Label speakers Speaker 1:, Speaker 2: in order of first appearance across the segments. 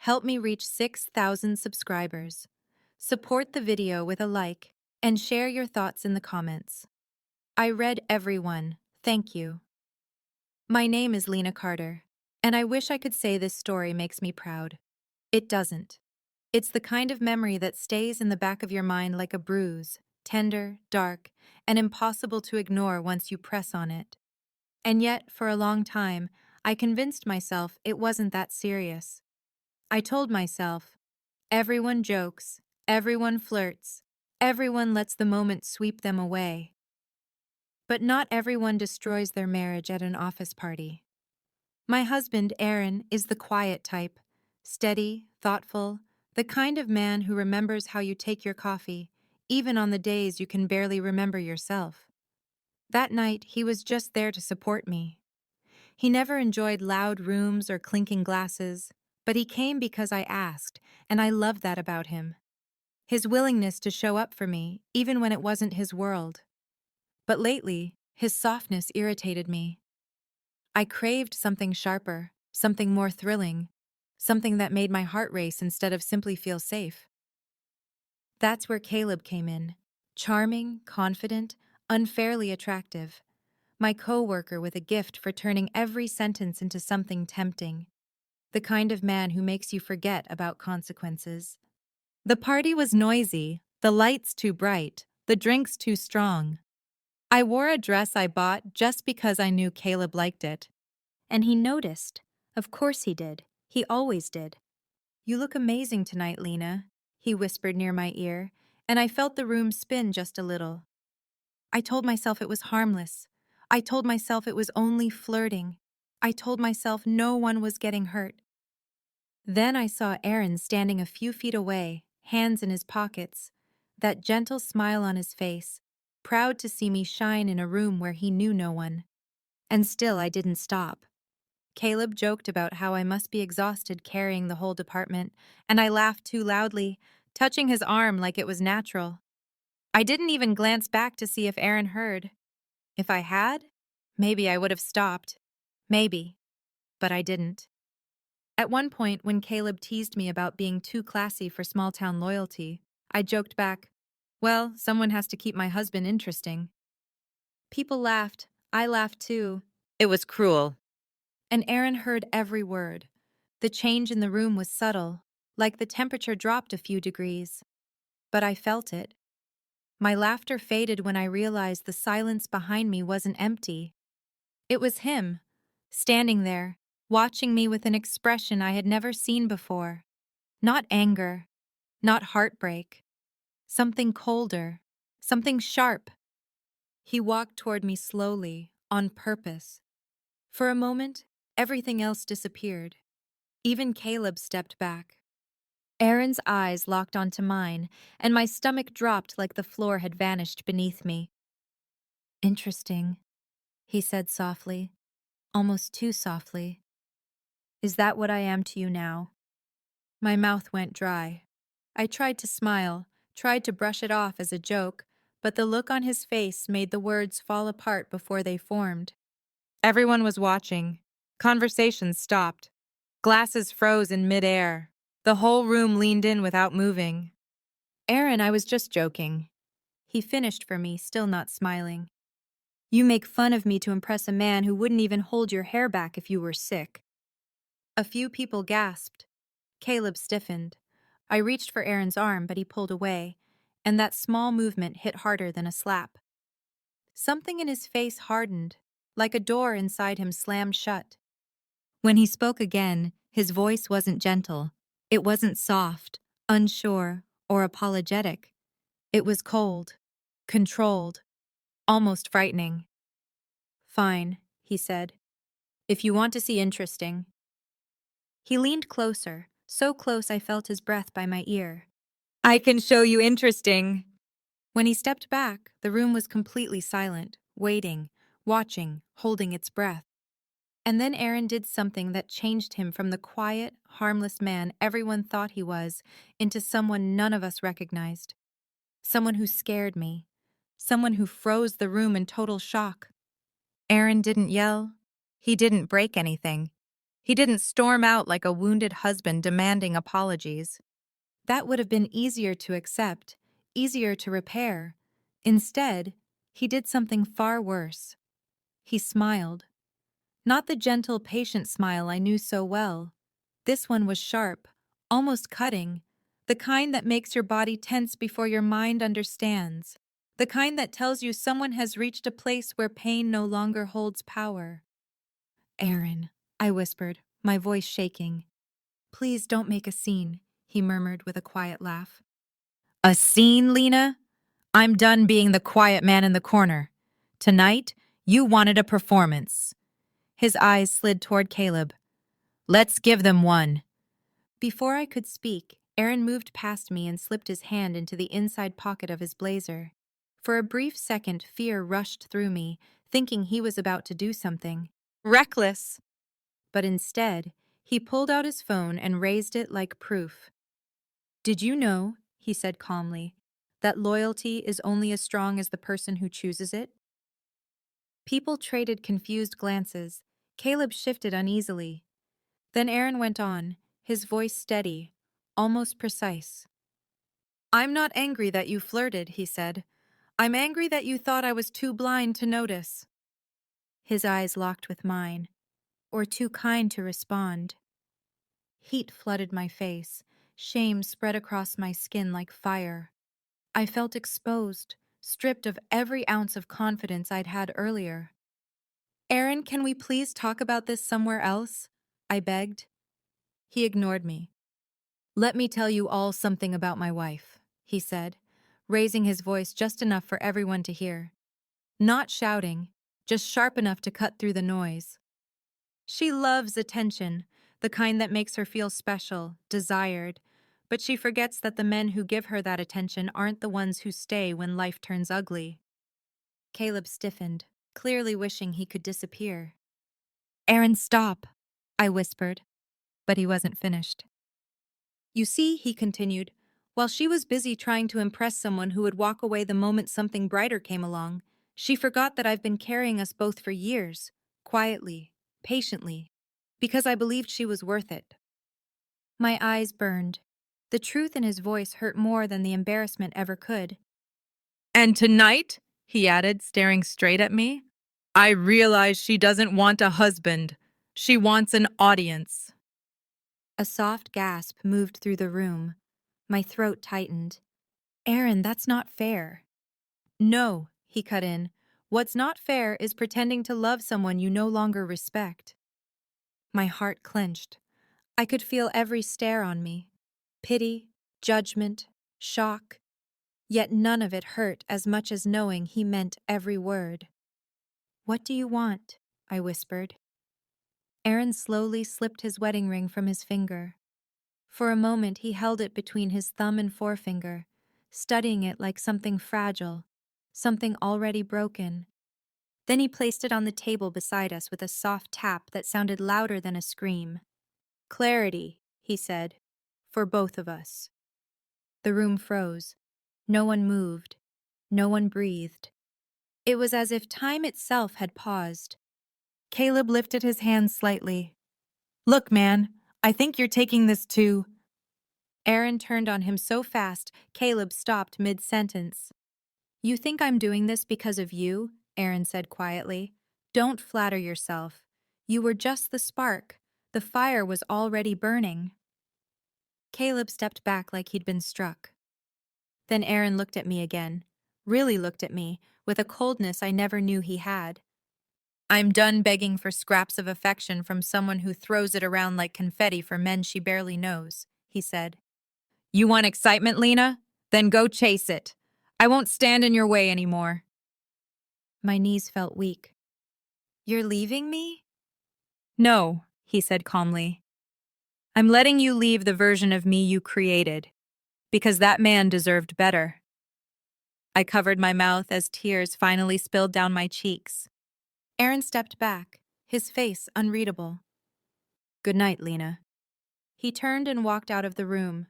Speaker 1: Help me reach 6,000 subscribers. Support the video with a like and share your thoughts in the comments. I read everyone. Thank you. My name is Lena Carter, and I wish I could say this story makes me proud. It doesn't. It's the kind of memory that stays in the back of your mind like a bruise, tender, dark, and impossible to ignore once you press on it. And yet, for a long time, I convinced myself it wasn't that serious. I told myself, everyone jokes, everyone flirts, everyone lets the moment sweep them away. But not everyone destroys their marriage at an office party. My husband, Aaron, is the quiet type, steady, thoughtful, the kind of man who remembers how you take your coffee, even on the days you can barely remember yourself. That night, he was just there to support me. He never enjoyed loud rooms or clinking glasses, but he came because I asked, and I loved that about him. His willingness to show up for me, even when it wasn't his world. But lately, his softness irritated me. I craved something sharper, something more thrilling, something that made my heart race instead of simply feel safe. That's where Caleb came in. Charming, confident, unfairly attractive. My coworker with a gift for turning every sentence into something tempting. The kind of man who makes you forget about consequences. The party was noisy, the lights too bright, the drinks too strong. I wore a dress I bought just because I knew Caleb liked it. And he noticed. Of course he did. He always did. "You look amazing tonight, Lena," he whispered near my ear, and I felt the room spin just a little. I told myself it was harmless. I told myself it was only flirting. I told myself no one was getting hurt. Then I saw Aaron standing a few feet away, hands in his pockets, that gentle smile on his face, proud to see me shine in a room where he knew no one. And still I didn't stop. Caleb joked about how I must be exhausted carrying the whole department, and I laughed too loudly, touching his arm like it was natural. I didn't even glance back to see if Aaron heard. If I had, maybe I would have stopped. Maybe. But I didn't. At one point, when Caleb teased me about being too classy for small-town loyalty, I joked back, "Well, someone has to keep my husband interesting." People laughed. I laughed too. It was cruel. And Aaron heard every word. The change in the room was subtle, like the temperature dropped a few degrees. But I felt it. My laughter faded when I realized the silence behind me wasn't empty. It was him, standing there, watching me with an expression I had never seen before. Not anger, not heartbreak. Something colder, something sharp. He walked toward me slowly, on purpose. For a moment, everything else disappeared. Even Caleb stepped back. Aaron's eyes locked onto mine, and my stomach dropped like the floor had vanished beneath me. "Interesting," he said softly, almost too softly. "Is that what I am to you now?" My mouth went dry. I tried to smile, tried to brush it off as a joke, but the look on his face made the words fall apart before they formed. Everyone was watching. Conversations stopped. Glasses froze in midair. The whole room leaned in without moving. "Aaron, I was just joking." He finished for me, still not smiling. "You make fun of me to impress a man who wouldn't even hold your hair back if you were sick." A few people gasped. Caleb stiffened. I reached for Aaron's arm, but he pulled away, and that small movement hit harder than a slap. Something in his face hardened, like a door inside him slammed shut. When he spoke again, his voice wasn't gentle. It wasn't soft, unsure, or apologetic. It was cold, controlled, almost frightening. "Fine," he said. "If you want to see interesting." He leaned closer, so close I felt his breath by my ear. "I can show you interesting." When he stepped back, the room was completely silent, waiting, watching, holding its breath. And then Aaron did something that changed him from the quiet, harmless man everyone thought he was into someone none of us recognized. Someone who scared me. Someone who froze the room in total shock. Aaron didn't yell. He didn't break anything. He didn't storm out like a wounded husband demanding apologies. That would have been easier to accept, easier to repair. Instead, he did something far worse. He smiled. Not the gentle, patient smile I knew so well. This one was sharp, almost cutting, the kind that makes your body tense before your mind understands, the kind that tells you someone has reached a place where pain no longer holds power. Aaron, I whispered, my voice shaking. Please don't make a scene, he murmured with a quiet laugh. A scene, Lena? I'm done being the quiet man in the corner. Tonight, you wanted a performance. His eyes slid toward Caleb. Let's give them one. Before I could speak, Aaron moved past me and slipped his hand into the inside pocket of his blazer. For a brief second, fear rushed through me, thinking he was about to do something reckless. But instead, he pulled out his phone and raised it like proof. Did you know, he said calmly, that loyalty is only as strong as the person who chooses it? People traded confused glances. Caleb shifted uneasily. Then Aaron went on, his voice steady, almost precise. I'm not angry that you flirted, he said. I'm angry that you thought I was too blind to notice. His eyes locked with mine, or too kind to respond. Heat flooded my face. Shame spread across my skin like fire. I felt exposed, stripped of every ounce of confidence I'd had earlier. Aaron, can we please talk about this somewhere else? I begged. He ignored me. Let me tell you all something about my wife, he said, raising his voice just enough for everyone to hear. Not shouting, just sharp enough to cut through the noise. She loves attention, the kind that makes her feel special, desired, but she forgets that the men who give her that attention aren't the ones who stay when life turns ugly. Caleb stiffened, clearly wishing he could disappear. Aaron, stop, I whispered, but he wasn't finished. You see, he continued, while she was busy trying to impress someone who would walk away the moment something brighter came along, she forgot that I've been carrying us both for years, quietly, patiently, because I believed she was worth it. My eyes burned. The truth in his voice hurt more than the embarrassment ever could. And tonight, he added, staring straight at me, I realize she doesn't want a husband. She wants an audience. A soft gasp moved through the room. My throat tightened. Aaron, that's not fair. No, he cut in. What's not fair is pretending to love someone you no longer respect. My heart clenched. I could feel every stare on me. Pity, judgment, shock. Yet none of it hurt as much as knowing he meant every word. What do you want? I whispered. Aaron slowly slipped his wedding ring from his finger. For a moment he held it between his thumb and forefinger, studying it like something fragile, something already broken. Then he placed it on the table beside us with a soft tap that sounded louder than a scream. Clarity, he said, for both of us. The room froze. No one moved. No one breathed. It was as if time itself had paused. Caleb lifted his hand slightly. Look, man, I think you're taking this too. Aaron turned on him so fast, Caleb stopped mid-sentence. You think I'm doing this because of you? Aaron said quietly. Don't flatter yourself. You were just the spark. The fire was already burning. Caleb stepped back like he'd been struck. Then Aaron looked at me again, really looked at me, with a coldness I never knew he had. I'm done begging for scraps of affection from someone who throws it around like confetti for men she barely knows, he said. You want excitement, Lena? Then go chase it. I won't stand in your way anymore. My knees felt weak. You're leaving me? No, he said calmly. I'm letting you leave the version of me you created, because that man deserved better. I covered my mouth as tears finally spilled down my cheeks. Aaron stepped back, his face unreadable. Good night, Lena. He turned and walked out of the room.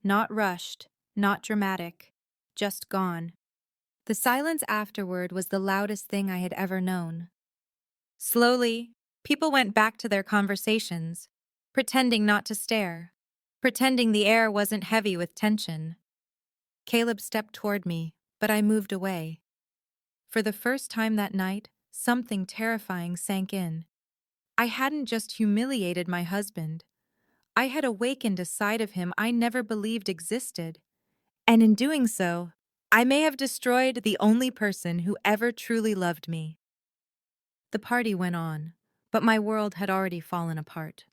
Speaker 1: Not rushed, not dramatic, just gone. The silence afterward was the loudest thing I had ever known. Slowly, People went back to their conversations, pretending not to stare, pretending the air wasn't heavy with tension. Caleb stepped toward me, but I moved away. For the first time that night, something terrifying sank in. I hadn't just humiliated my husband. I had awakened a side of him I never believed existed. And in doing so, I may have destroyed the only person who ever truly loved me. The party went on, but my world had already fallen apart.